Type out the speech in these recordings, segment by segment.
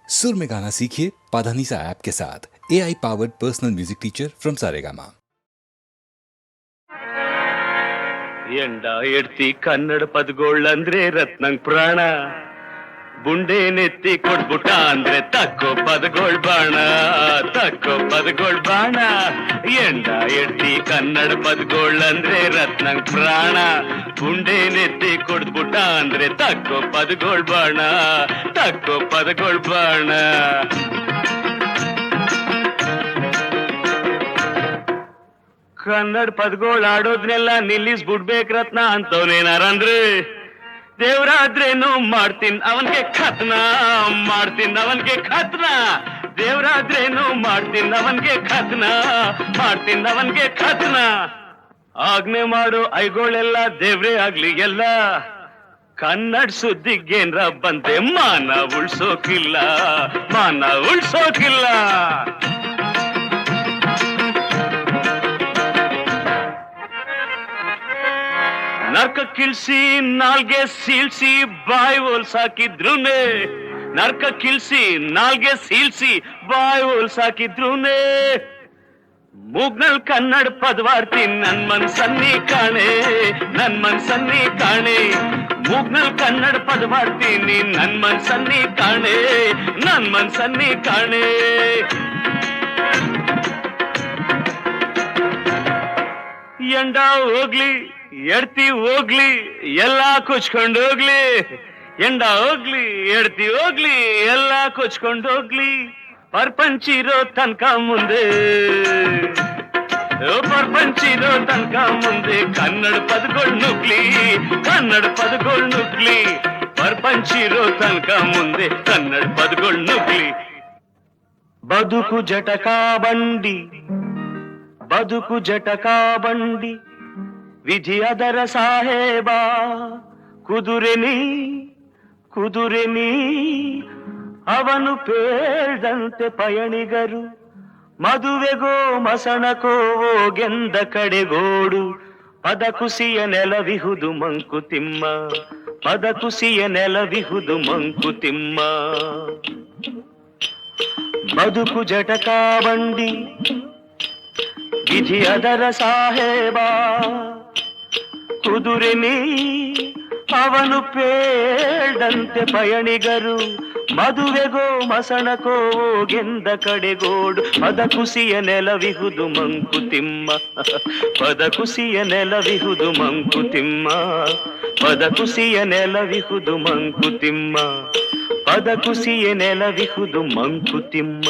सुर में गाना सीखिए पाधानीसा ऐप के साथ। AI powered personal music teacher from Saregama. ಎಂಡ ಎಡ್ತಿ ಕನ್ನಡ ಪದಗಳಂದ್ರೆ ರತ್ನಂಗ್ ಪ್ರಾಣ, ಬುಂಡೆ ನೆತ್ತಿ ಕೊಟ್ಬಿಟ್ಟ ಅಂದ್ರೆ ತಕ್ಕೋ ಪದಗಳ್ ಬಾಣ, ತಕ್ಕೋ ಪದಗಳ್ ಬಾಣ. ಎಂಡ ಎಡ್ತಿ ಕನ್ನಡ ಪದಗಳಂದ್ರೆ ರತ್ನಂಗ್ ಪ್ರಾಣ, ಬುಂಡೆ ನೆತ್ತಿ ಕೊಟ್ಬಿಟ್ಟ ಅಂದ್ರೆ ತಕ್ಕೋ ಪದಗಳ್ ಬಾಣ, ತಕ್ಕೋ ಪದಗಳ್ ಬಾಣ. ಕನ್ನಡ ಪದಗಳು ಆಡೋದ್ನೆಲ್ಲ ನಿಲ್ಲಿಸ್ಬಿಡ್ಬೇಕ್ ರತ್ನ ಅಂತವನೇನಾರಂದ್ರೆ, ದೇವ್ರಾದ್ರೇನು ಮಾಡ್ತೀನ್ ಅವನ್ಗೆ ಖತ್ನ, ಮಾಡ್ತೀನ್ ಅವನ್ಗೆ ಖತ್ನ. ದೇವ್ರಾದ್ರೇನು ಮಾಡ್ತೀನ್ ಅವನ್ಗೆ ಖತ್ನ, ಮಾಡ್ತೀನ್ ಅವನ್ಗೆ ಖತ್ನ. ಆಜ್ಞೆ ಮಾಡೋ ಐಗೋಳೆಲ್ಲ ದೇವ್ರೇ ಆಗ್ಲಿ ಎಲ್ಲ, ಕನ್ನಡ ಸುದ್ದಿಗೇನ್ರ ಬಂತೆ ಮಾನ ಉಳ್ಸೋಕಿಲ್ಲ, ಮಾನ ಉಳ್ಸೋಕಿಲ್ಲ. ನರ್ಕ ಕಿಲ್ಸಿ ನಾಲ್ಗೆ ಸೀಳ್ಸಿ ಬಾಯಿ ಹೋಲ್ಸಾಕಿದ್ರುನೆ, ನರ್ಕ ಕಿಲ್ಸಿ ನಾಲ್ಗೆ ಸೀಳ್ಸಿ ಬಾಯಿ ಹೋಲ್ಸಾಕಿದ್ರುನೆ, ಮೂಗ್ನಲ್ ಕನ್ನಡ ಪದವಾಡ್ತಿ ನನ್ ಮನ್ಸನ್ನಿ ಕಾಣೆ, ನನ್ ಮನ್ಸನ್ನಿ ಕಾಣೆ. ಮೂಗ್ನಲ್ ಕನ್ನಡ ಪದವಾಡ್ತೀನಿ ನನ್ ಮನ್ಸನ್ನಿ ಕಾಣೆ, ನನ್ ಮನ್ಸನ್ನಿ ಕಾಣೆ. ಎಂಡ ಹೋಗ್ಲಿ ಎಡ್ತಿ ಹೋಗ್ಲಿ ಎಲ್ಲ ಕೊಚ್ಕೊಂಡು ಹೋಗ್ಲಿ, ಎಂಡ ಹೋಗ್ಲಿ ಎಡ್ತಿ ಹೋಗ್ಲಿ ಎಲ್ಲ ಕೊಚ್ಕೊಂಡು ಹೋಗ್ಲಿ. ಪರ್ಪಂಚಿರೋ ತನಕ ಮುಂದೆ, ಪರ್ಪಂಚಿರೋ ತನಕ ಮುಂದೆ ಕನ್ನಡ ಪದಗಳು ನುಗ್ಲಿ, ಕನ್ನಡ ಪದಗಳು ನುಗ್ಲಿ. ಪರ್ಪಂಚಿರೋ ತನಕ ಮುಂದೆ ಕನ್ನಡ ಪದಗಳು ನುಗ್ಲಿ. ಬದುಕು ಜಟಕಾ ಬಂಡಿ, ಬದುಕು ಜಟಕಾ ಬಂಡಿ, ವಿಧಿ ಅದರ ಸಾಹೇಬ. ಕುದುರೆನಿ ಕುದುರೆನಿ ಅವನು ಪೇಳ್ದಂತೆ ಪಯಣಿಗರು, ಮದುವೆಗೋ ಮಸಣಕೋ ಗೆಂದ ಕಡೆಗೋಡು. ಪದ ಕುಸಿಯ ನೆಲವಿಹುದು ಮಂಕುತಿಮ್ಮ, ಪದ ಕುಸಿಯ ನೆಲವಿಹುದು ಮಂಕುತಿಮ್ಮ. ಬದುಕು ಜಟಕಾ ಬಂಡಿ, ವಿಧಿ ಅದರ ಸಾಹೇಬ. ಕುದುರೆನಿ ಅವನು ಪೇಳ್ದಂತೆ ಪಯಣಿಗರು, ಮದುವೆಗೋ ಮಸಣಕೋ ಗೆಂದ ಕಡೆಗೋಡು. ಪದ ಕುಸಿಯ ನೆಲವಿಹುದು ಮಂಕುತಿಮ್ಮ, ಪದ ಕುಸಿಯ ನೆಲವಿಹುದು ಮಂಕುತಿಮ್ಮ, ಪದ ಕುಸಿಯ ನೆಲವಿಹುದು ಮಂಕುತಿಮ್ಮ, ಪದ ಕುಸಿಯ ನೆಲವಿಹುದು ಮಂಕುತಿಮ್ಮ.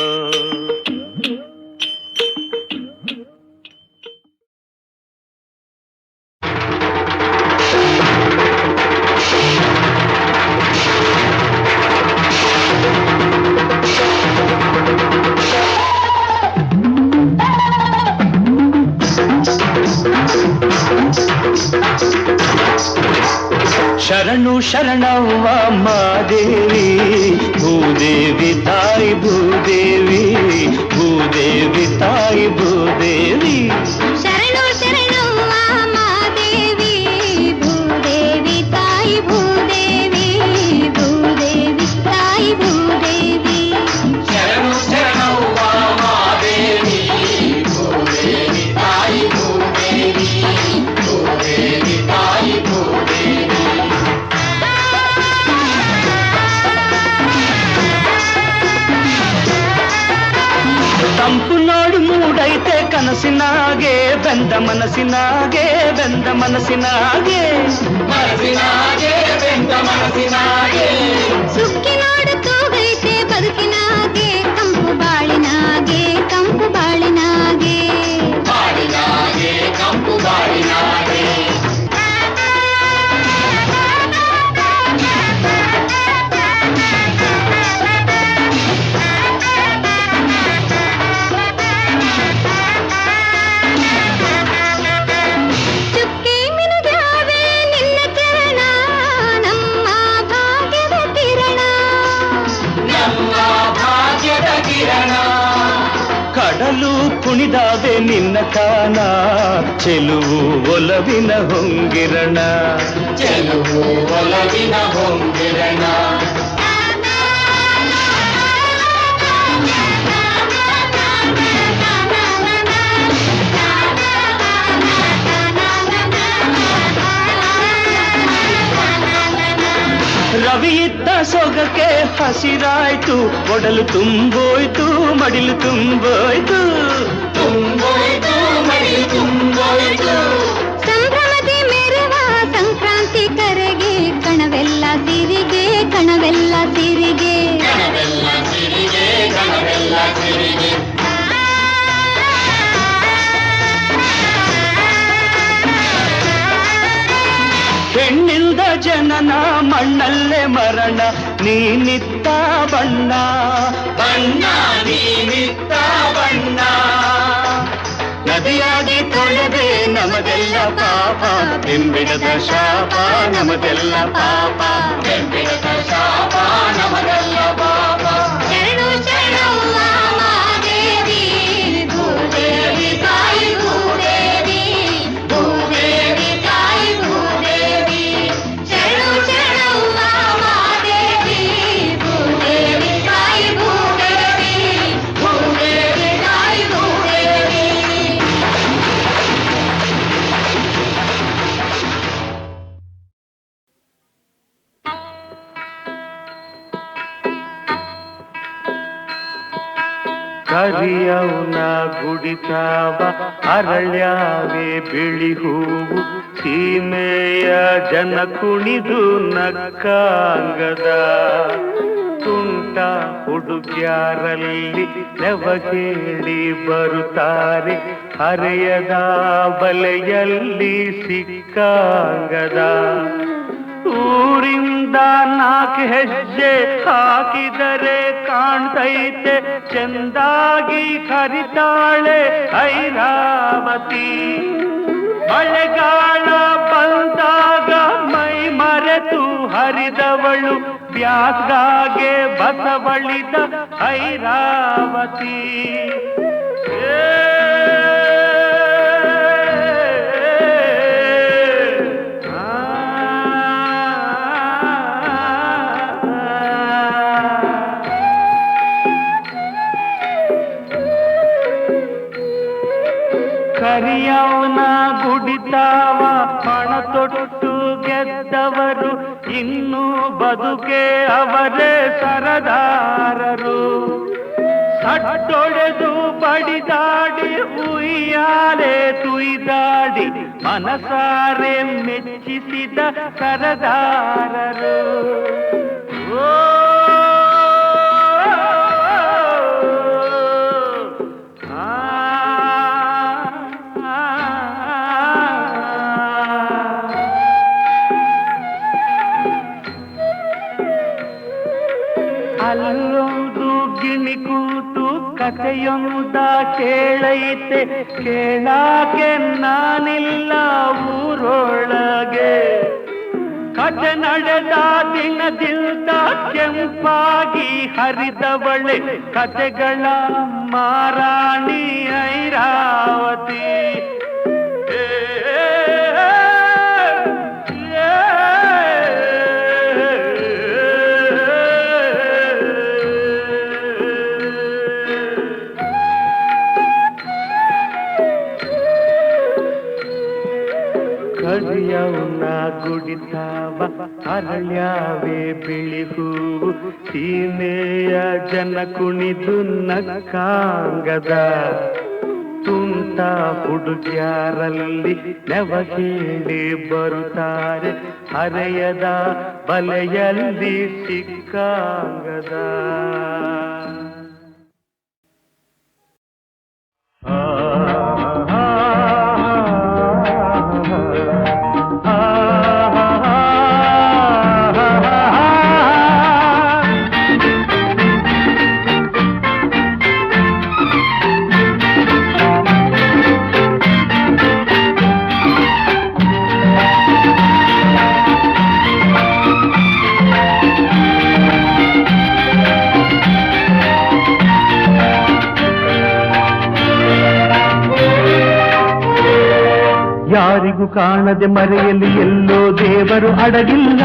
ಶರಣು ಶರಣವ್ವ ಮಾದೇವಿ, ಭೂದೇವಿ ತಾಯಿ ಭೂದೇವಿ, ಭೂದೇವಿ ತಾಯಿ ಭೂದೇವಿ. ಶರಣು ಶರಣವ್ವ ಮಾದೇವಿ, ಭೂದೇವಿ ತಾಯಿ ಭೂದೇವಿ, ಭೂದೇವಿ ತಾಯಿ ಭೂದೇವಿ. ಶರಣು ಶರಣವ್ವ ಮಾದೇವಿ, ಭೂದೇವಿ ತಾಯಿ ಭೂದೇವಿ, ಭೂದೇವಿ ತಾಯಿ ಭೂದೇವಿ. ತಂಪು ನೋಡು ಮೂಡೈತೆ ಕನಸಿನಾಗೆ, ಬೆಂದ ಮನಸ್ಸಿನಾಗೆ, ಬೆಂದ ಮನಸ್ಸಿನಾಗೆ, ಮನಸ್ಸಿನಾಗೆ ಬೆಂದ ಮನಸ್ಸಿನಾಗೆ. ಸುಕ್ಕಿ ನೋಡು ತೂಗೈತೆ ಬದುಕಿನಾಗೆ, ಕಂಪು ಬಾಳಿನಾಗೆ, ಕಂಪು ಬಾಳಿನಾಗೆ, ಬಾಳಿನಾಗೆ ಕಂಪು ಬಾಳಿನಾಗೆ. ಚುಕ್ಕಿ ಮಿನುಗ್ಯಾವೆ ನಿನ್ನ ಚರಣ, ನಮ್ಮ ಭಾಗ್ಯದ ಕಿರಣ, ನಮ್ಮ ಭಾಗ್ಯದ ಕಿರಣ. ಕಡಲು ಕುಣಿದಾವೆ ನಿನ್ನ ಕಾನ, ಚೆಲುವು ಒಲವಿನ ಹೊಂಗಿರಣ, ಚೆಲುವು ಒಲವಿನ ಹೊಂಗಿರಣ. ಸೊಗಕ್ಕೆ ಹಸಿರಾಯ್ತು, ಒಡಲು ತುಂಬೋಯ್ತು, ಮಡಿಲು ತುಂಬೋಯ್ತು. ತುಂಬೋಯ್ತು ಮಡಿ ತುಂಬೋಯ್ತು. ಸಂಭ್ರಮದಿ ಮೆರವ ಸಂಕ್ರಾಂತಿ ಕರೆಗೆ ಕಣವೆಲ್ಲ ಸಿರಿಗೆ ಕಣವೆಲ್ಲ ಸಿರಿಗೆ. ಕಣವೆಲ್ಲ ಸಿರಿಗೆ ಕಣವೆಲ್ಲ ಸಿರಿಗೆ. ಹೆಣ್ಣಿಲ್ದ ಜನನ ಮಣ್ಣಲ್ಲೇ ಮರಣ, ನೀನಿತ್ತ ಬಣ್ಣ ಬಣ್ಣ ನೀನಿತ್ತ ಬಣ್ಣ. ನದಿಯಾಗಿ ತೊಳೆದೆ ನಮದೆಲ್ಲ ಪಾಪ, ಬೆಂಬಿಡದ ಶಾಪ ನಮದೆಲ್ಲ ಪಾಪ. ಬೆಂಬಿಡದ ಶಾಪ ನಮಗೆಲ್ಲ ಪಾಪ. ಶರಣು ಶರಣವ್ವ ಮಾದೇವಿ, ಭೂದೇವಿ ತಾಯಿ ಭೂದೇವಿ, ಭೂದೇವಿ ತಾಯಿ ಭೂದೇವಿ. ಶರಣು ಶರಣವ್ವ ಮಾದೇವಿ, ಭೂದೇವಿ ತಾಯಿ ಭೂದೇವಿ, ಭೂದೇವಿ ತಾಯಿ ಭೂದೇವಿ. ಕರಿಯವನ ಗುಡಿತಾವ ಅರಳ್ಯಾವೆ ಬಿಳಿ ಹೂವು, ಸೀಮೆಯ ಜನ ಕುಣಿದು ನಕ್ಕಾಂಗದ. ತುಂಟ ಹುಡುಗ್ಯಾರಲ್ಲಿ ನೆವಗೇಳಿ ಬರುತ್ತಾರೆ, ಹರೆಯದ ಬಲೆಯಲ್ಲಿ ಸಿಕ್ಕಾಂಗದ. ಊರಿಂದ 4 ಹೆಜ್ಜೆ ಹಾಕಿದರೆ ಕಾಣ್ತೈತೆ, ಚೆಂದಾಗಿ ಕರಿತಾಳೆ ಐರಾವತಿ. ಮಳೆಗಾಲ ಬಂದಾಗ ಮೈ ಮರೆತು ಹರಿದವಳು, ಬ್ಯಾಸ್ಗಾಗೆ ಬಸವಳಿದ ಐರಾವತಿ. ಕರಿಯವನ ಗುಡಿತಾವ ಪಣ ತೊಟ್ಟು ಗೆದ್ದವರು, ಇನ್ನು ಬದುಕೆ ಅವರೇ ಸರದಾರರು. ಸಟ್ಟೊಡೆದು ಬಡಿದಾಡಿ ಉಯ್ಯಾಲೆ ತುಯ್ದಾಡಿ, ಮನಸಾರೆ ಮೆಚ್ಚಿಸಿದ ಸರದಾರರು. ಅಲ್ಲೊಂದು ಗಿಣಿ ಕೂತು ಕಥೆಯೊಂದ ಕೇಳೈತೆ, ಕೇಳಾಕೆ ನಾನಿಲ್ಲ ಊರೊಳಗೆ. ಕಥೆ ನಡೆದ ದಿನದಿಂದ ಕೆಂಪಾಗಿ ಹರಿದವಳೆ, ಕಥೆಗಳ ಮಾರಾಣಿ ಐರಾವತಿ. ಕರಿಯವನ ಗುಡಿತಾವ ಅರಳ್ಯಾವೆ ಬಿಳಿ ಹೂವು, ಸೀಮೆಯ ಜನ ಕುಣಿದು ನಕ್ಕಾಂಗದ. ತುಂಟ ಹುಡುಗ್ಯಾರಲ್ಲಿ ನೆವಗೇಳಿ ಬರುತ್ತಾರೆ, ಹರೆಯದ ಬಲೆಯಲ್ಲಿ ಸಿಕ್ಕಾಂಗದ. ಯಾರಿಗೂ ಕಾಣದೆ ಮರೆಯಲ್ಲಿ ಎಲ್ಲೋ ದೇವರು ಅಡಗಿಲ್ಲ,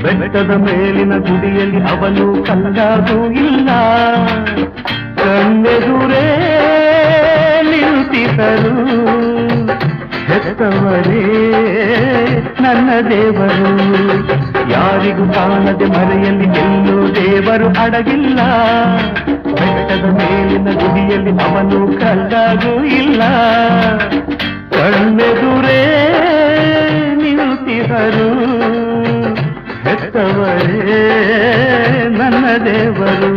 ಬೆಟ್ಟದ ಮೇಲಿನ ಗುಡಿಯಲ್ಲಿ ಅವನು ಕಲ್ಲಾಗೂ ಇಲ್ಲ. ಕಣ್ಣೆದುರೇ ನಿಂತಿದ್ದರು ಹೆತ್ತವರೇ ನನ್ನ ದೇವರು, ಯಾರಿಗೂ ಕಾಣದೆ ಮರೆಯಲ್ಲಿ ಎಲ್ಲೂ ದೇವರು ಅಡಗಿಲ್ಲ, ಬೆಟ್ಟದ ಮೇಲಿನ ಗುಡಿಯಲ್ಲಿ ಅವನು ಕಲ್ಲಾಗೂ ಇಲ್ಲ. ಕಣ್ಣೆದುರೇ ನಿಂತಿಹರು ಹೆತ್ತವರೇ ನನ್ನ ದೇವರು.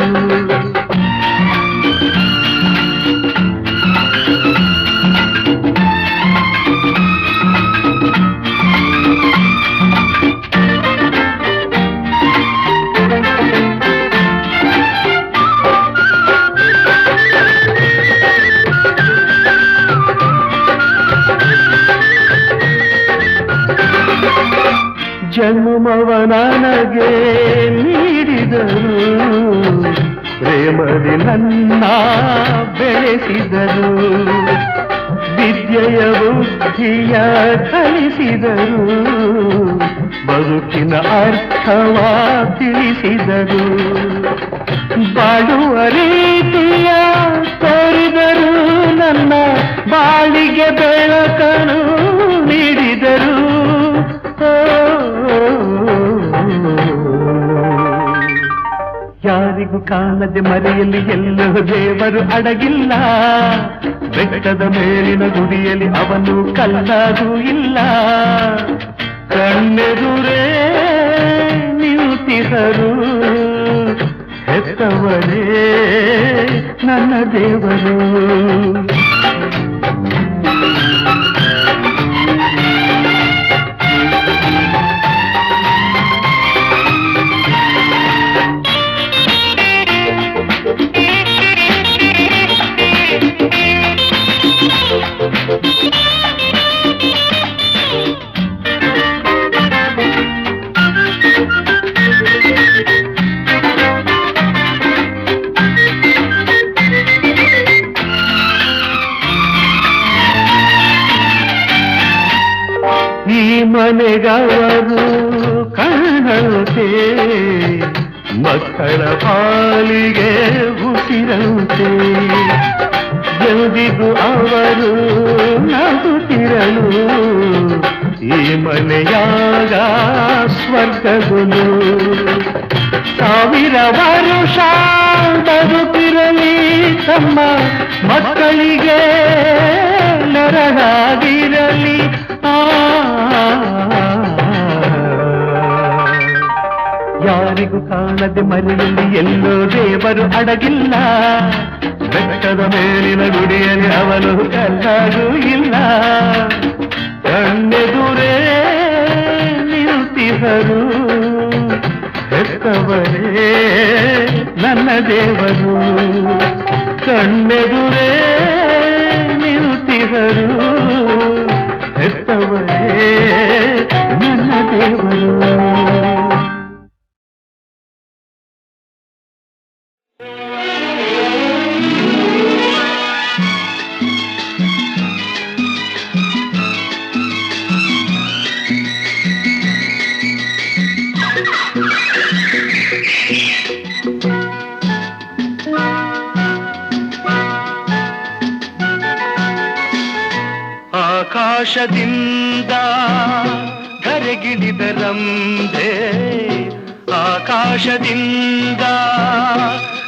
ಜನ್ಮವ ನನಗೆ ನೀಡಿದರು, ಪ್ರೇಮದಿ ನನ್ನ ಬೆಳೆಸಿದರು, ವಿದ್ಯೆಯ ಬುದ್ಧಿಯ ಕಲಿಸಿದರು, ಬದುಕಿನ ಅರ್ಥವ ತಿಳಿಸಿದರು, ಬಾಳುವ ರೀತಿಯ ತೋರಿದರು, ನನ್ನ ಬಾಳಿಗೆ ಬೆಳಕನ್ನು ನೀಡಿದರು. ಯಾರಿಗೂ ಕಾಣದೆ ಮರೆಯಲ್ಲಿ ಎಲ್ಲೋ ದೇವರು ಅಡಗಿಲ್ಲ, ಬೆಟ್ಟದ ಮೇಲಿನ ಗುಡಿಯಲ್ಲಿ ಅವನು ಕಲ್ಲಾಗೂ ಇಲ್ಲ. ಕಣ್ಣೆದುರೇ ನಿಂತಿಹರು ಹೆತ್ತವರೇ ನನ್ನ ದೇವರು. ಈ ಮನೆಗವರು ಕಣ್ಣಂತೆ, ಮಕ್ಕಳ ಪಾಲಿಗೆ ಉಸಿರಂತೆ, ಎಂದಿಗೂ ಅವರು ನಗುತ್ತಿರಲು, ಈ ಮನೆಯಾಗ ಸ್ವರ್ಗಗುಲು. ಸಾವಿರ ವರುಷ ಬದುಕಿರಲಿ ತಮ್ಮ ಮಕ್ಕಳಿಗೆ ನೆರಳಾಗಿರಲಿ. ಯಾರಿಗೂ ಕಾಣದೆ ಮರೆಯಲ್ಲಿ ಎಲ್ಲೋ ದೇವರು ಅಡಗಿಲ್ಲ, ಬೆಟ್ಟದ ಮೇಲಿನ ಗುಡಿಯಲ್ಲಿ ಅವನು ಕಲ್ಲಾಗೂ ಇಲ್ಲ. ಕಣ್ಣೆದುರೇ ನಿಂತಿಹರು ಹೆತ್ತವರೇ ನನ್ನ ದೇವರು. ಕಣ್ಣೆದುರೇ ನಿಂತಿಹರು ಹೆತ್ತವರೇ ನನ್ನ ದೇವರು. ಆಕಾಶದಿಂದ ಧರೆಗಿಳಿದ ರಂಭೆ, ಆಕಾಶದಿಂದ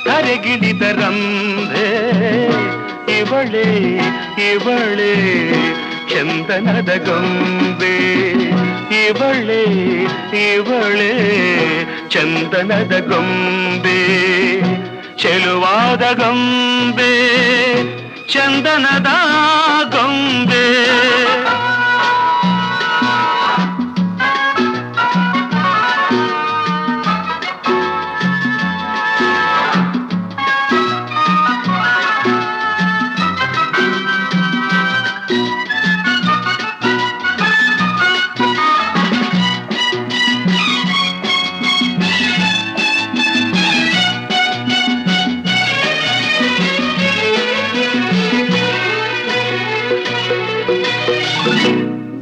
ಧರೆಗಿಳಿದ ರಂಭೆ, ಇವಳೇ ಇವಳೇ ಚಂದನದ ಗೊಂಬೆ, ಇವಳೇ ಇವಳೇ ಚಂದನದ ಗೊಂಬೆ, ಚೆಲುವಾದ ಗೊಂಬೆ ಚಂದನದ ಗೊಂಬೆ.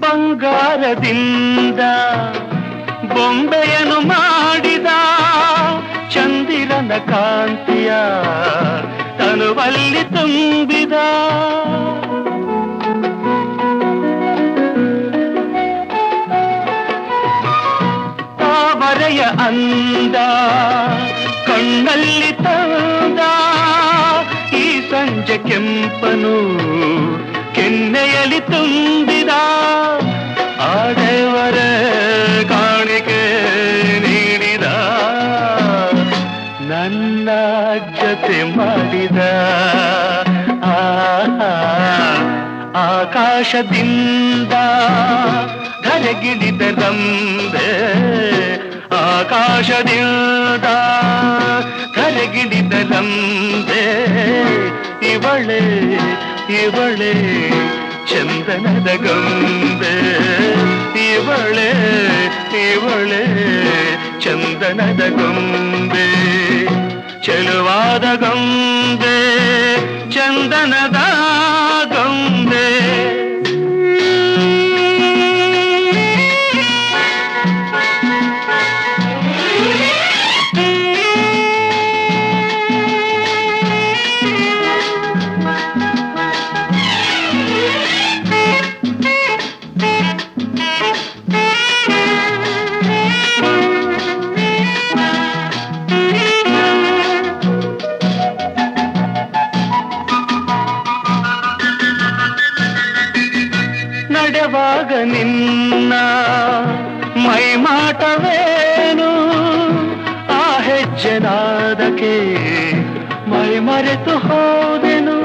ಬಂಗಾರದಿಂದ ಬೊಂಬೆಯನ್ನು ಮಾಡಿದ, ಚಂದಿರನ ಕಾಂತಿಯ ತನುವಲ್ಲಿ ತುಂಬಿದ, ತಾವರೆ ಅಂದ ಕಣ್ಣಲ್ಲಿ ತಂದ ಈ ಸಂಜೆ ಕೆಂಪನು ಕೆನ್ನೆಯಲ್ಲಿ ತುಂಬಿದ ಆಡೆವರ ಕಾಣಿಕೆ ನೀಡಿದ ನನ್ನ ಜೊತೆ ಮಾಡಿದ ಆಕಾಶದಿಂದ ಧರೆಗಿಳಿದ ರಂಬೆ ಆಕಾಶದಿಂದ ಧರೆಗಿಳಿದ ರಂಬೆ ಇವಳೆ ಇವಳೆ ಚಂದನದ ಗೊಂಬೆ ಇವಳೆ ಇವಳೆ ಚಂದನದ ಗೊಂಬೆ ಚೆಲುವಾದ ಗೊಂಬೆ ಚಂದನದ ಗೊಂಬೆ ನಡೆವಾಗ ನಿನ್ನ ಮೈಮಾಟವೇನು ಆ ಹೆಜ್ಜೆನಾದಕ್ಕೆ ಮೈ ಮರೆತು ಹೋದೆನು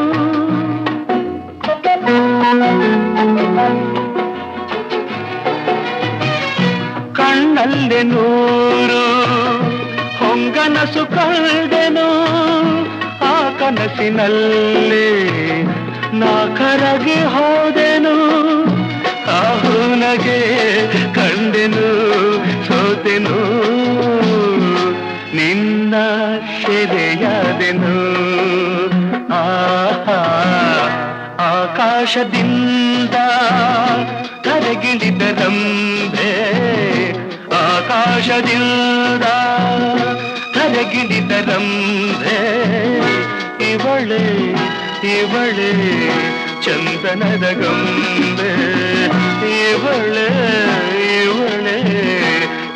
ಕಣ್ಣಲ್ಲಿ ನೂರು ಹೊಂಗನಸು ಕಳೆದೆನು ಆ ಕನಸಿನಲ್ಲಿ ನಾ ಕರಗಿ ಹೋದೆನು ಆಹುನಗೆ ಕಂಡೆನು ಸೋತೆನು ನಿನ್ನ ಸೆರೆಯಾದೆನು ಆಕಾಶದಿಂದ ಕರಗಿಳಿದ ರಂಬೆ ಆಕಾಶದಿಂದ ಕರಗಿಳಿದ ರಂಬೆ ಇವಳೆ ಇವಳೆ ಚಂದನದ ಗೊಂಬೆ ಇವಳೆ ಇವಳೆ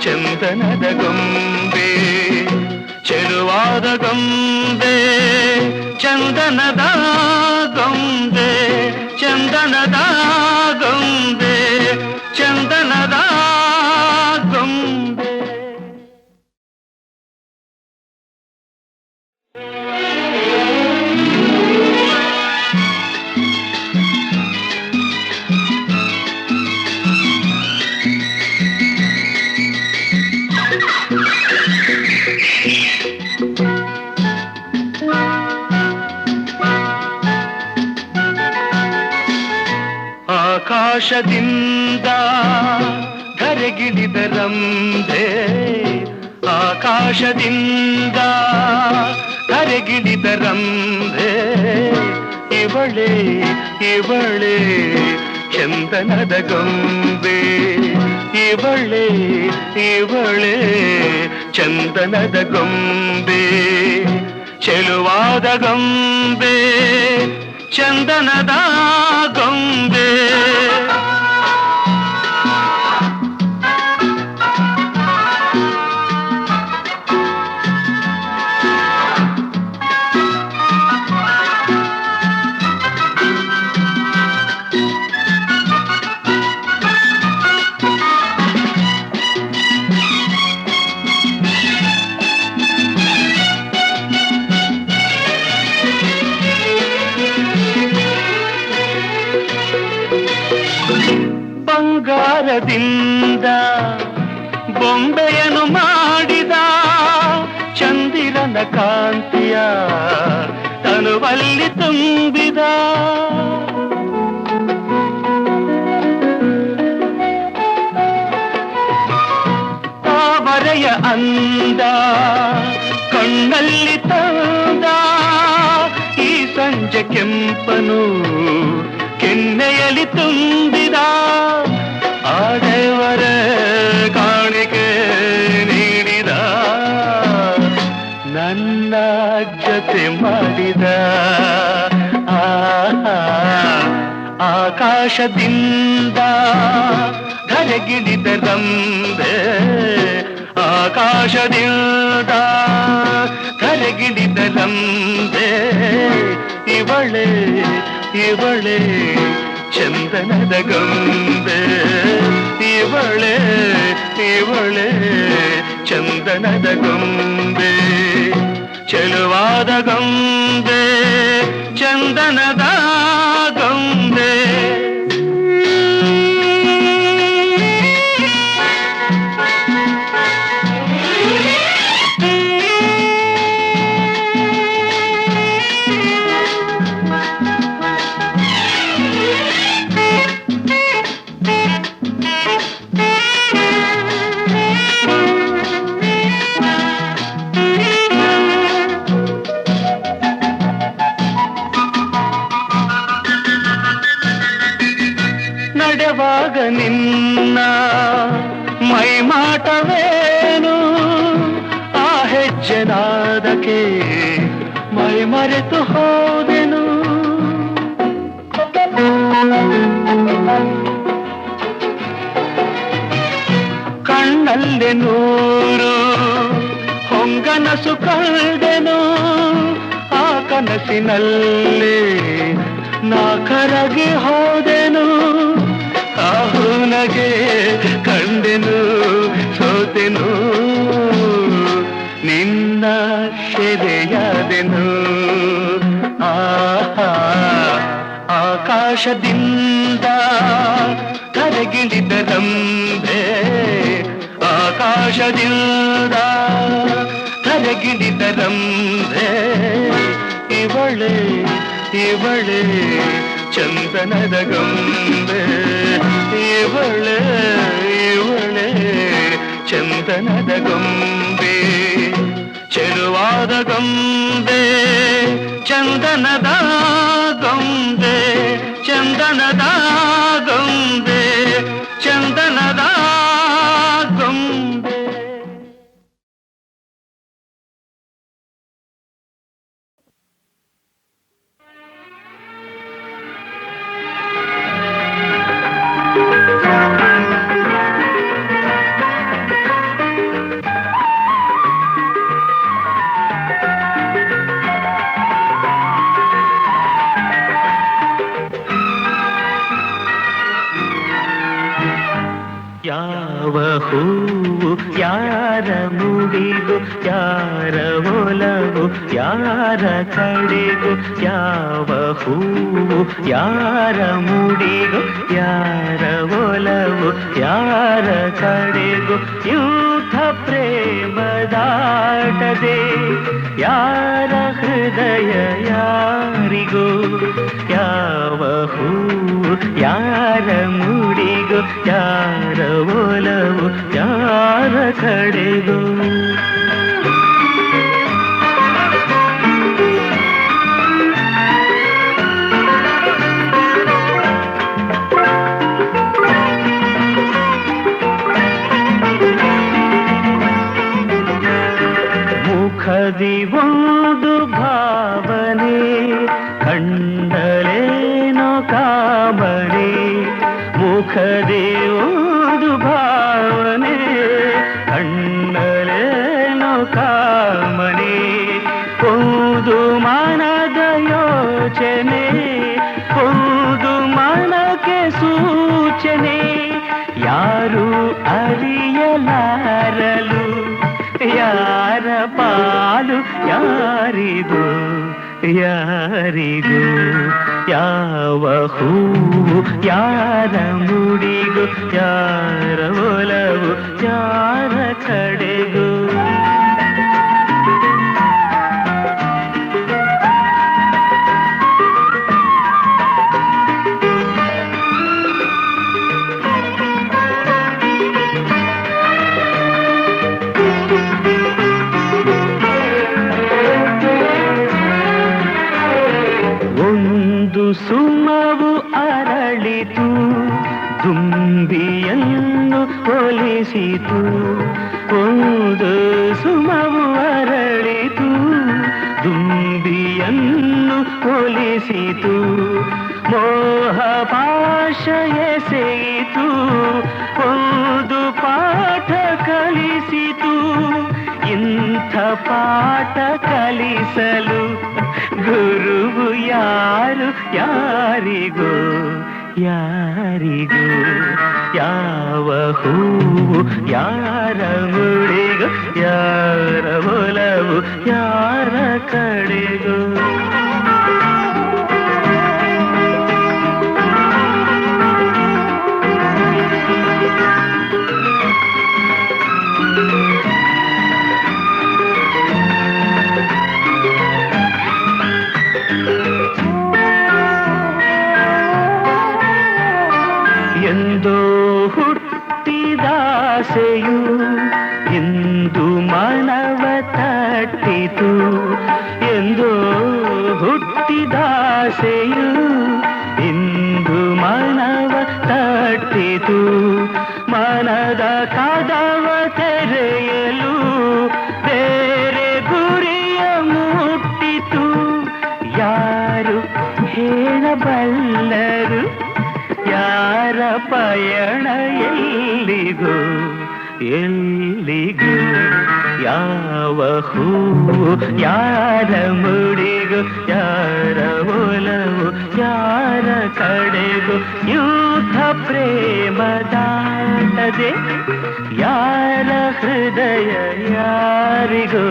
ಚಂದನದ ಗೊಂಬೆ ಚೆಲುವಾದ ಗೊಂಬೆ ಚಂದನದ ಗೊಂಬೆ ಚಂದನದ ಗೊಂಬೆ ಚಂದನದ ಗೊಂಬೆ ಆಕಾಶದಿಂದ ಧರೆಗಿಳಿದ ರಂಬೆ ಆಕಾಶದಿಂದ ಧರೆಗಿಳಿದ ರಂಬೆ ಇವಳೆ ಇವಳೆ ಚಂದನದ ಗೊಂಬೆ ಇವಳೆ ಇವಳೆ ಚಂದನದ ಗೊಂಬೆ ಚೆಲುವಾದ ಗೊಂಬೆ ಚಂದನದ ಗೊಂಬೆ ಬಂಗಾರದಿಂದ ಬೊಂಬೆಯನ್ನು ಮಾಡಿದ ಚಂದಿರನ ಕಾಂತಿಯ ತನುವಲ್ಲಿ ತುಂಬಿದ ತಾವರೆಯ ಅಂದ ಕಣ್ಣಲ್ಲಿ ತಂದ ಈ ಸಂಜೆ ಕೆಂಪನು ಕೆನ್ನೆಯಲ್ಲಿ ತುಂಬಿದ ಆಡೆವರ ಕಾಣಿಕೆ ನೀಡಿದ ನನ್ನ ಜೊತೆ ಮಾಡಿದ ಆಕಾಶದಿಂದ ಧರೆಗಿಳಿದ ರಂಬೆ ಆಕಾಶದಿಂದ ಕರೆಗಿಳಿದರಂತೆ ಇವಳೆ ಇವಳೆ ಚಂದನದ ಗೊಂಬೆ ಇವಳೆ ಇವಳೆ ಚಂದನದ ಗೊಂಬೆ ಚೆಲುವಾದ ಗೊಂಬೆ ಚಂದನದ ಗೊಂಬೆ ನಡೆವಾಗ ನಿನ್ನ ಮೈಮಾಟವೇನು ಆ ಹೆಜ್ಜೆನಾದಕ್ಕೆ ಮೈ ಮರೆತು ಹೋದೆನು ಕಣ್ಣಲ್ಲಿ ನೂರು ಹೊಂಗನಸು ಕಂಡೆನು ಆ ಕನಸಿನಲ್ಲಿ ನಾ ಕರಗಿ ಹೋದೆನು ಆಹುನಗೆ ಕಂಡೆನು ಸೋತೆನು ನಿನ್ನ ಸೆರೆಯಾದೆನು ಆಹಾ ಆಕಾಶದಿಂದ ಕರಗಿಳಿದರಂಬೆ ಆಕಾಶದಿಂದ ಕರಗಿಳಿದರಂಬೆ ಇವಳೆ ಇವಳೆ ಚಂದನದ ಗೊಂಬೆ ಇವಳೆ ಇವಳೆ ಚಂದನದ ಗೊಂಬೆ ಚೆಲುವಾದ ಗೊಂಬೆ ಚಂದನದ ಗೊಂಬೆ ಚಂದನದ ಗೊಂಬೆ ಚಂದನದ ಗೊಂಬೆ. ಯಾವ ಹೂವು ಯಾರ ಮುಡಿಗು ಯಾರ ಒಲವು ಯಾರ ಕಡೆಗೂ ಯಾವ ಹೂವು ಯಾರ ಮುಡಿಗು ಯಾರ ಒಲವು ಯಾರ ಕಡೆಗೂ ಯೂಥ ಪ್ರೇಮದಾಟದೆ ಯಾರ ಹೃದಯ ಯಾರಿಗೂ ಯಾವ ಹೂವು ಯಾರ ಮುಡಿಗು ಯಾರ ಒಲವು ಯಾರ ಕಡೆಗೂ ಮುಖದಿ ಒಂದು ಭಾವನೆ ಕಂಡಲೇನೋ ಕಾಮನೆ ಮುಖದಿ ಒಂದು ಭಾವನೆ ಕಂಡಲೇನೋ ಕಾಮನೆ ಒಂದು ಮನದ ಯೋಚನೆ ಒಂದು ಮನಕ್ಕೆ ಸೂಚನೆ ಯಾರು ಅರಿಯಲಾರಲು ಯಾರ ಪಾಲು ಯಾರಿಗೂ ಯಾರಿಗೂ ಯಾವ ಹೂವು ಯಾರ ಮುಡಿಗೂ ಯಾರ ಒಲವು ಯಾರ ಕಡೆಗೂ ಸುಮವು ಅರಳಿತು ದುಂಬಿಯನ್ನು ಒಲಿಸಿತು ಒಂದು ಸುಮವು ಅರಳಿತು ದುಂಬಿಯನ್ನು ಒಲಿಸಿತು ಮೋಹ ಪಾಶ ಎಸೆಯಿತು ಒಂದು ಪಾಠ ಕಲಿಸಿತು ಇಂಥ ಪಾಠ ಕಲಿಸಲು ಗುರುವು ಯಾರು ಯಾರಿಗೂ ಯಾರಿಗೂ ಯಾವ ಹೂವು ಯಾರ ಮುಡಿಗೂ ಯಾರ ಒಲವು ಯಾರ ಕಡೆಗೂ ಎಂದೋ ಹುಟ್ಟಿದಾಸೆಯು ಇಂದು ಮನವ ತಟ್ಟಿತು ಎಂದೋ ಹುಟ್ಟಿದಾಸೆಯು ಇಂದು ಮನವ ತಟ್ಟಿತು ಮನದ ಕದವ ತೆರೆಯಲು ಬೇರೆ ಗುರಿಯ ಮುಟ್ಟಿತು ಯಾರು ಹೇಳಬಲ್ಲರು ಯಾರ ಪಯಣ ಎಲ್ಲಿಗೂ ಎಲ್ಲಿಗೂ ಯಾವ ಹೂವು ಯಾರ ಮುಡಿಗೂ ಯಾರ ಒಲವು ಯಾರ ಕಡೆಗೂ ಯೂಥ ಪ್ರೇಮ ದಾಟದೆ ಯಾರ ಹೃದಯ ಯಾರಿಗೂ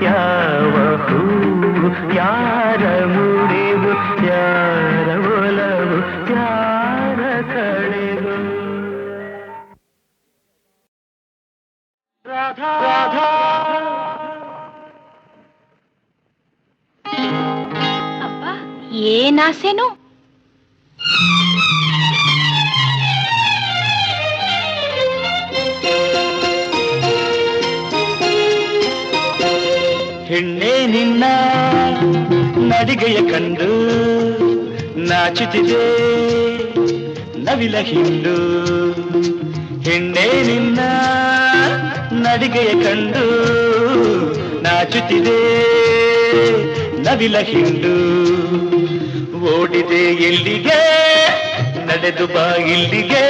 ಯಾವ ಹೂವು ಯಾರ ಮುಡಿಗೂ ಯಾರ ಒಲವು ಯಾರ ಕಡೆಗೂ ರಾಧಾ ರಾಧಾ ಅಪ್ಪ ಏನಾಸೆನು ಹೆಣ್ಣೆ ನಿನ್ನ ನಡಿಗೆಯ ಕಂಡು ನಾಚುತ್ತಿದೆ ನವಿಲ ಹಿಂಡು ಹೆಣ್ಣೆ ನಿನ್ನ ನಡಿಗೆಯ ಕಂಡು ನಾಚುತ್ತಿದೆ ನವಿಲ ಹಿಂಡು ಓಡಿದೆ ಎಲ್ಲಿಗೆ ನಡೆದು ಬಾ ಇಲ್ಲಿಗೆ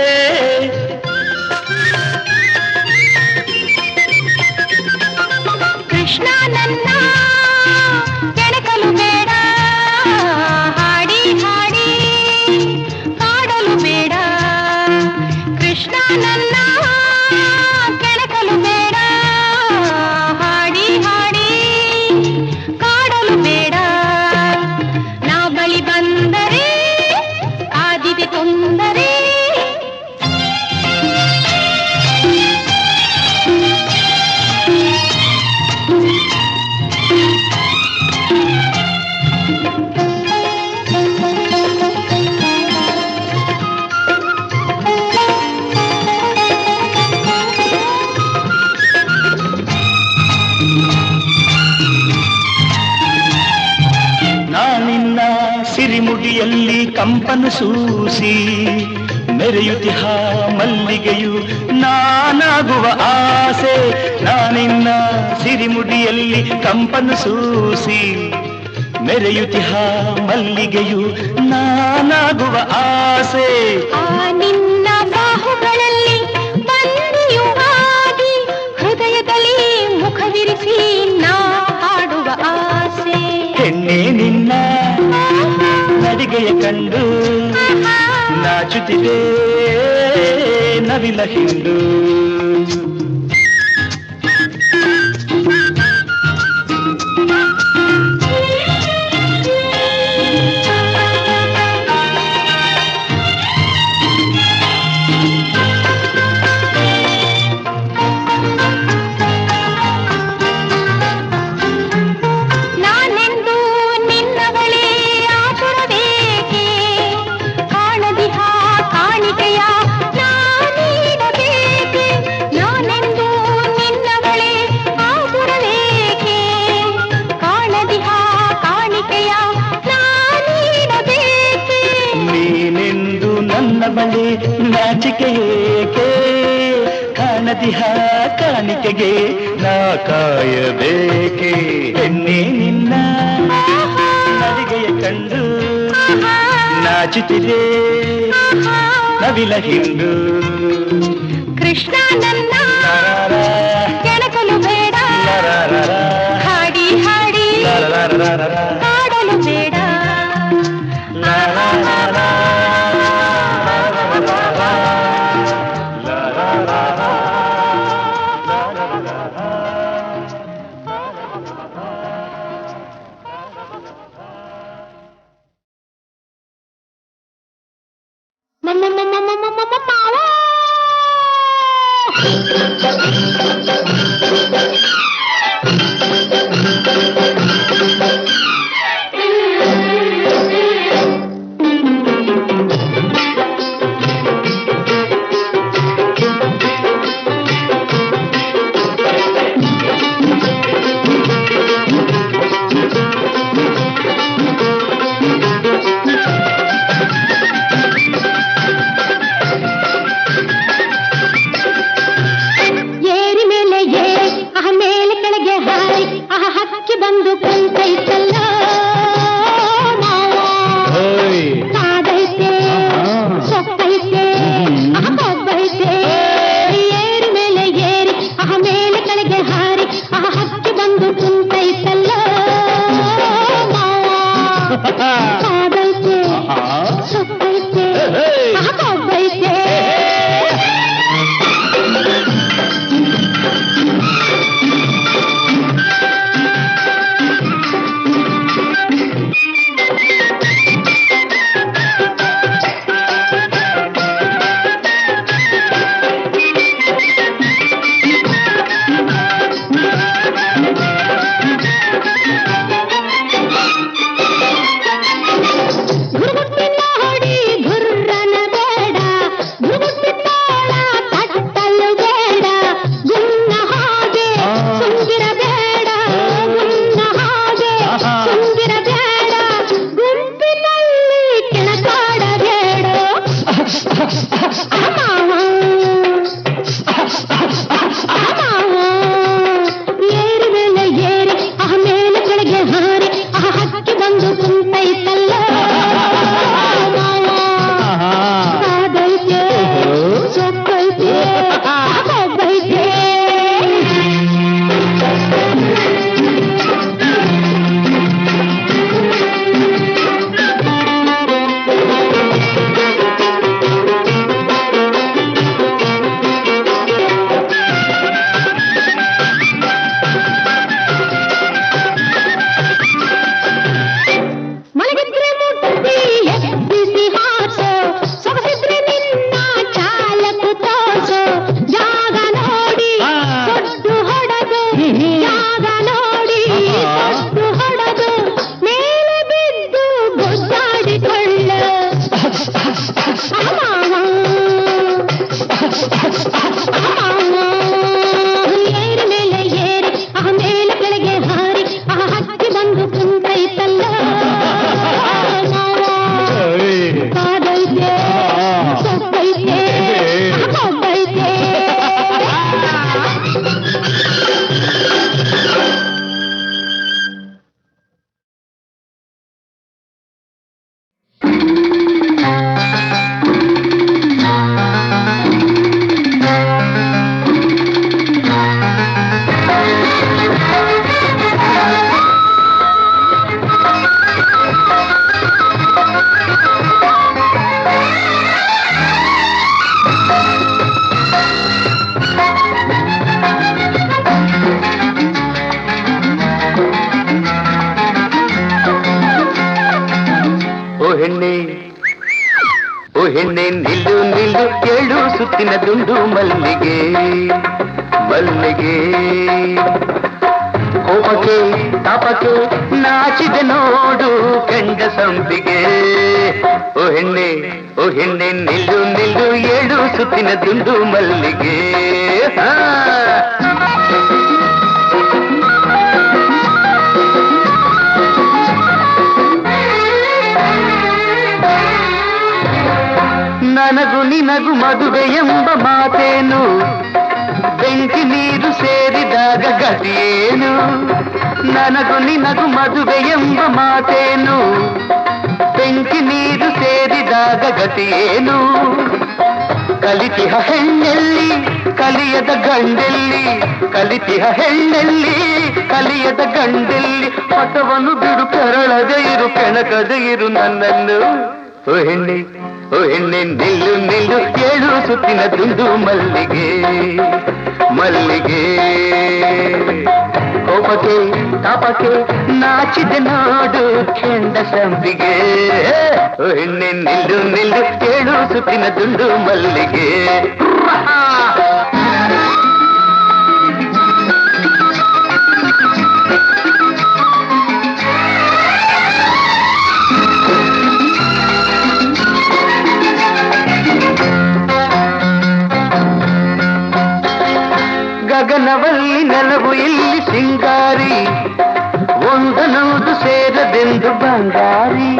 ಕೃಷ್ಣ ನನ್ನ ಕೆಣಕಲು ಬೇಡ ಹಾಡಿ ಹಾಡಿ ಕಾಡಲು ಬೇಡ ಕೃಷ್ಣ ನನ್ನ ಕೆಣಕಲು ಬೇಡ ಹಾಡಿ ಹಾಡಿ ಕಾಡಲು ಬೇಡ ನಾ ಬಳಿ ಬಂದರೆ ಆದಿದೆ ತೊಂದರೆ ನಾನಿನ್ನ ಸಿರಿಮುಡಿಯಲ್ಲಿ ಕಂಪನ ಸೂಸಿ ಮೆರೆಯುತಿಹ ಮಲ್ಲಿಗೆಯು ನಾನಾಗುವ ಆಸೆ ನಾನಿನ್ನ ಸಿರಿಮುಡಿಯಲ್ಲಿ ಕಂಪನ ಸೂಸಿ ಮೆರೆಯುತಿಹ ಮಲ್ಲಿಗೆಯು ನಾನಾಗುವ ಆಸೆ ಆ ನಿನ್ನ ಬಾಹುಗಳಲ್ಲಿ ಬಂದಿಯುವಾಗಿ ಹೃದಯದಲ್ಲಿ ಮುಖವಿರಿಸಿ ನಾ ಹಾಡುವ ಆಸೆ ಹೆಣ್ಣೆ ನಿನ್ನ ನಡಿಗೆಯ ಕಂಡು ನಾಚುತ್ತಿದೆ ನವಿಲ ಹಿಂಡು ನಾನೆಂದು ನಿನ್ನವಳೇ ಆತುರಬೇಕೆ ಕಾಣದಿಹ ಕಾಣಿಕೆಯ ನಾನೀಡಬೇಕೆ ನಾನೆಂದು ನಿನ್ನವಳೇ ಆತುರಬೇಕೆ ಕಾಣದಿಹ ಕಾಣಿಕೆಯ ನಾನೀಡಬೇಕೆ ನೀನೆಂದು ನನ್ನ ಬಳಿ ನಾಚಿಕೆ ಏಕೆ ಕಾಣದಿಹ ಕಾಣಿಕೆಗೆ ನಾ ಕಾಯಬೇಕೆ ಹೆಣ್ಣೆ ನಿನ್ನ ನಡಿಗೆಯ ಕಂಡು ನಾಚುತ್ತಿದೆ ನವಿಲ ಹಿಂಡು ಕೃಷ್ಣ ನನ್ನ ಲಾರಾರ, ಕೆಣಕಲು ಬೇಡ ಲಾ ಕಾಡಲು ಬೇಡ ಹೆಣ್ಣೆ ನಿಲ್ಲು ನಿಲ್ಲು ಕೇಳು ಸುತ್ತಿನ ದುಂಡು ಮಲ್ಲಿಗೆ ಮಲ್ಲಿಗೆ ಕೋಪಕ್ಕೆ ತಾಪಕ್ಕೆ ನಾಚಿದೆ ನೋಡು ಕೆಂಡ ಸಂಪಿಗೆ ಓ ಹೆಣ್ಣೆ ನಿಲ್ಲು ನಿಲ್ಲು ಏಳು ಸುತ್ತಿನ ದುಂಡು ಮಲ್ಲಿಗೆ ನನಗು ನಿನಗು ಮದುವೆ ಎಂಬ ಮಾತೇನು ಬೆಂಕಿ ನೀರು ಸೇರಿದಾಗ ಗತಿಯೇನು ನನಗು ನಿನಗು ಮದುವೆ ಎಂಬ ಮಾತೇನು ಬೆಂಕಿ ನೀರು ಸೇರಿದಾಗ ಗತಿಯೇನು ಕಲಿತಿಹ ಹೆಣ್ಣೆಲ್ಲಿ ಕಲಿಯದ ಗಂಡೆಲ್ಲಿ ಕಲಿತಿಹ ಹೆಣ್ಣೆಲ್ಲಿ ಕಲಿಯದ ಗಂಡೆಲ್ಲಿ ಪಟವನ್ನು ಬಿಡು ಕೆರಳದೆ ಇರು ಕೆಣಕದೆ ಇರು ನನ್ನನ್ನು ಓ ಹೆಣ್ಣೆ ನಿಲ್ಲು ನಿಲ್ಲು ಏಳು ಸುತ್ತಿನ ದುಂಡು ಮಲ್ಲಿಗೆ ಮಲ್ಲಿಗೆ ಕೋಪಕ್ಕೆ ತಾಪಕ್ಕೆ ನಾಚಿದೆ ನೋಡು ಕೆಂಡ ಸಂಪಿಗೆ ಓ ಹೆಣ್ಣೆ ನಿಲ್ಲು ನಿಲ್ಲು ಏಳು ಸುತ್ತಿನ ದುಂಡು ಮಲ್ಲಿಗೆ ಗಗನವಲ್ಲಿ ನೆಲವು ಇಲ್ಲಿ ಸಿಂಗಾರಿ ಒಂದನೌದು ಸೇರದೆಂದು ಬಂಗಾರಿ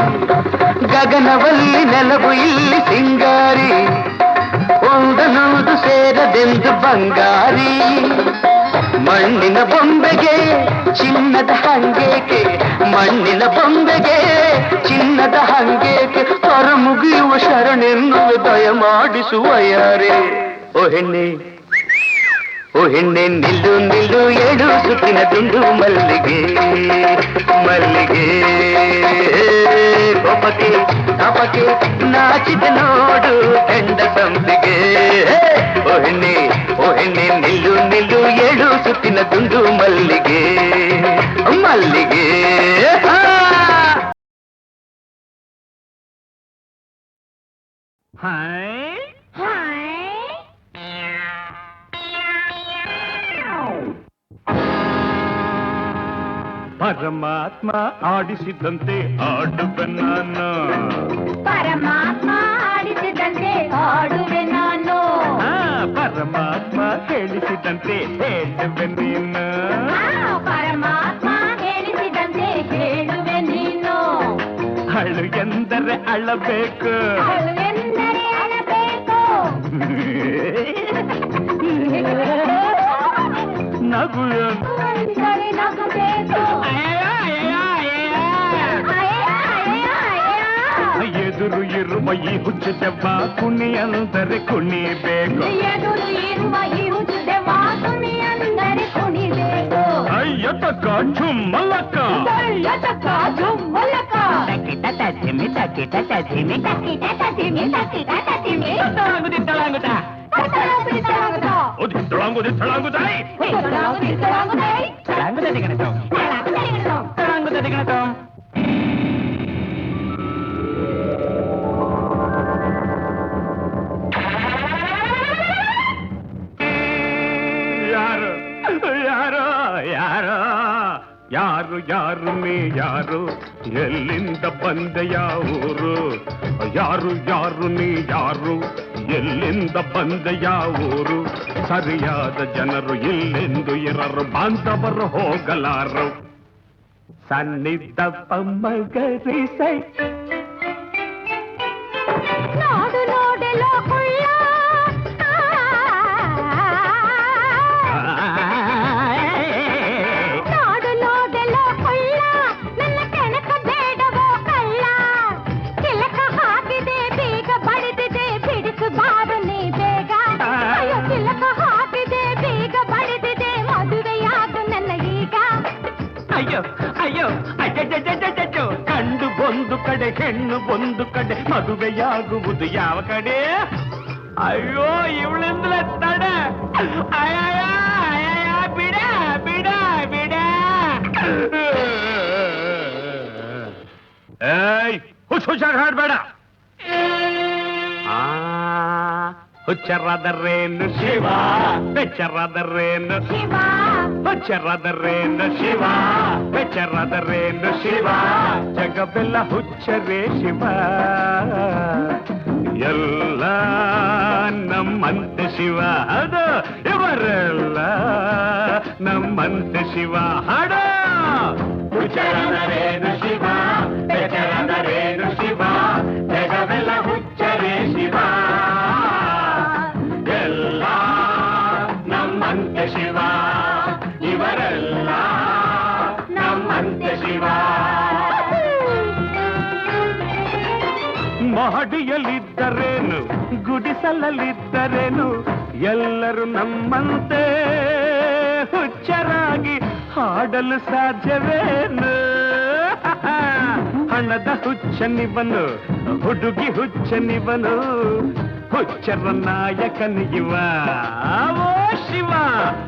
ಗಗನವಲ್ಲಿ ನೆಲವು ಇಲ್ಲಿ ಸಿಂಗಾರಿ ಒಂದನೌದು ಸೇರದೆಂದು ಬಂಗಾರಿ ಮಣ್ಣಿನ ಬೊಂಬೆಗೆ ಚಿನ್ನದ ಹಂಗೇಕೆ ಮಣ್ಣಿನ ಬೊಂಬೆಗೆ ಚಿನ್ನದ ಹಂಗೇಕೆ ಹೊರ ಮುಗಿಯುವ ಶರಣೆನ್ನುವ ದಯ ಮಾಡಿಸುವ ಯಾರೇ ಓ ಹೆಣ್ಣೆ ನಿಲ್ಲು ನಿಲ್ಲು ಏಳು ಸುತ್ತಿನ ದುಂಡು ಮಲ್ಲಿಗೆ ಮಲ್ಲಿಗೆ ಕೋಪಕ್ಕೆ ತಾಪಕ್ಕೆ ನಾಚಿದ ನೋಡು ಕೆಂಡ ಸಂಪಿಗೆ ಓ ಹೆಣ್ಣೆ ನಿಲ್ಲು ನಿಲ್ಲು ಏಳು ಸುತ್ತಿನ ದುಂಡು ಮಲ್ಲಿಗೆ ಮಲ್ಲಿಗೆ ಪರಮಾತ್ಮ ಆಡಿಸಿದಂತೆ ಆಡುವೆ ನಾನು ಪರಮಾತ್ಮ ಆಡಿಸಿದಂತೆ ಆಡುವೆ ನಾನು ಪರಮಾತ್ಮ ಹೇಳಿಸಿದಂತೆ ಹೇಳುವೆ ನೀನು ಪರಮಾತ್ಮ ಹೇಳಿಸಿದಂತೆ ಹೇಳುವೆ ನೀನು ಅಳು ಎಂದರೆ ಅಳಬೇಕು ಅಳು ಎಂದರೆ ಅಳಬೇಕು ನಗು ಎಂದರೆ ನಗಬೇಕು ಎದುರು ಇರುವ ಈ ಹುಚ್ಚದೆವ್ವ ಕುಣಿ ಅಂದರೆ ಕುಣಿಬೇಕು ಎದುರು ಇರುವ ಈ ಹುಚ್ಚದೆವ್ವ ಕುಣಿ ಅಂದರೆ ಕುಣಿಬೇಕು ಅಯ್ಯ ತಕ್ಕ ಚುಮ್ಮಲಕ್ಕ ತಕ್ಕ ಜುಮ್ಮಲಕ್ಕ ತಕ್ಕಿಟ ತತ್ತಿಮಿ ತಕ್ಕಿಟ ತತ್ತಿಮಿ ತಕ್ಕಿಟ ತತ್ತಿಮಿ ತಕ್ಕಿಟ ತತ್ತಿಮಿ ತಳಾಂಗುದ ತಳಾಂಗುದಾಯ್ ತಳಾಂಗುದ ದಿಗಣತೋ ಯಾರು ಯಾರು ನೀ ಯಾರು ಎಲ್ಲಿಂದ ಬಂದೆ ಯಾವೂರು ಯಾರು ನೀ ಯಾರು ಎಲ್ಲಿಂದ ಬಂದೆ ಯಾವೂರು ಸರಿಯಾದ ಜನರು ಇಲ್ಲೆಂದು ಇರರು ಬಾಂಧವರು ಹೋಗಲಾರು ಸನ್ನಿಧ ಪಮ್ಮಗರಿಸೈ ನೋಡು ನೋಡಲು ಕುಳ್ಳ ನೋಡು ನೋಡಲು ಕುಳ್ಳ ನನ್ನ ಕೆಣಕ ಬೇಡವೋ ಕಳ್ಳ ಕಿಲಕ ಹಾಕಿದೆ ಬೀಗ ಬಡಿದಿದೆ ಬಿಡಿಸು ಬಾರು ನೀ ಬೇಗ ಅಯ್ಯೋ ಕಿಲಕ ಹಾಕಿದೆ ಬೀಗ ಬಡಿದಿದೆ ಮದುವೆಯಾಗು ನನ್ನ ಈಗ ಅಯ್ಯೋ ಅಯ್ಯೋ ಅಯ್ಯೋ ಕಂಡು ಒಂದು ಕಡೆ ಹೆಣ್ಣು ಒಂದು ಕಡೆ ಮದುವೆಯಾಗುವುದು ಯಾವ ಕಡೆ ಅಯ್ಯೋ ಇವಳಿಂದಲೇ ತಡೆ ಅಯ್ಯ ಬಿಡ ಬಿಡ ಬಿಡ ಏಯ್ ಹುಷಾರ್ ಹಾಡ್ಬೇಡ ಹುಚ್ಚರಾದರೇನು ಶಿವ ಬೆಚ್ಚರಾದರೇನು ಶಿವ ಹುಚ್ಚರಾದರೇನು ಶಿವ ಬೆಚ್ಚರಾದರೇನು ಶಿವ ಜಗವೆಲ್ಲ ಹುಚ್ಚರೇ ಶಿವ ಎಲ್ಲ ನಮ್ಮಂತೆ ಶಿವ ಅದು ಇವರೆಲ್ಲ ನಮ್ಮಂತೆ ಶಿವ ಹಾಡ ಹುಚ್ಚರಾದರೇನು ಶಿವ ಬೆಚ್ಚರಾದರೇನು ಶಿವ ಜಗವೆಲ್ಲ ಹುಚ್ಚರೇ ಶಿವ ಎಲ್ಲ ನಮ್ಮಂತೆ ಶಿವ ಇವರೆಲ್ಲ ನಮ್ಮಂತೆ ಶಿವ ಮಹಾ ಮಡಿಯಲಿದ್ದರೇನು ಗುಡಿಸಲಲ್ಲಿದ್ದರೇನು ಎಲ್ಲರೂ ನಮ್ಮಂತೆ ಹುಚ್ಚರಾಗಿ ಹಾಡಲು ಸಾಧ್ಯವೇನು ಹಣದ ಹುಚ್ಚನಿವನು ಹುಡುಗಿ ಹುಚ್ಚನಿವನು ಹುಚ್ಚರ ನಾಯಕನಿಗಿವ ಓ ಶಿವ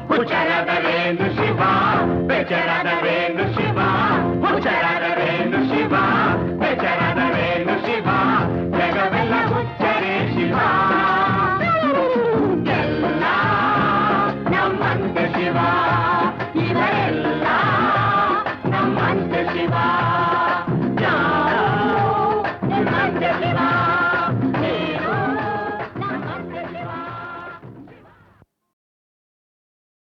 ಹುಚ್ಚರದರೇನು ಶಿವ ಬೆಚ್ಚರ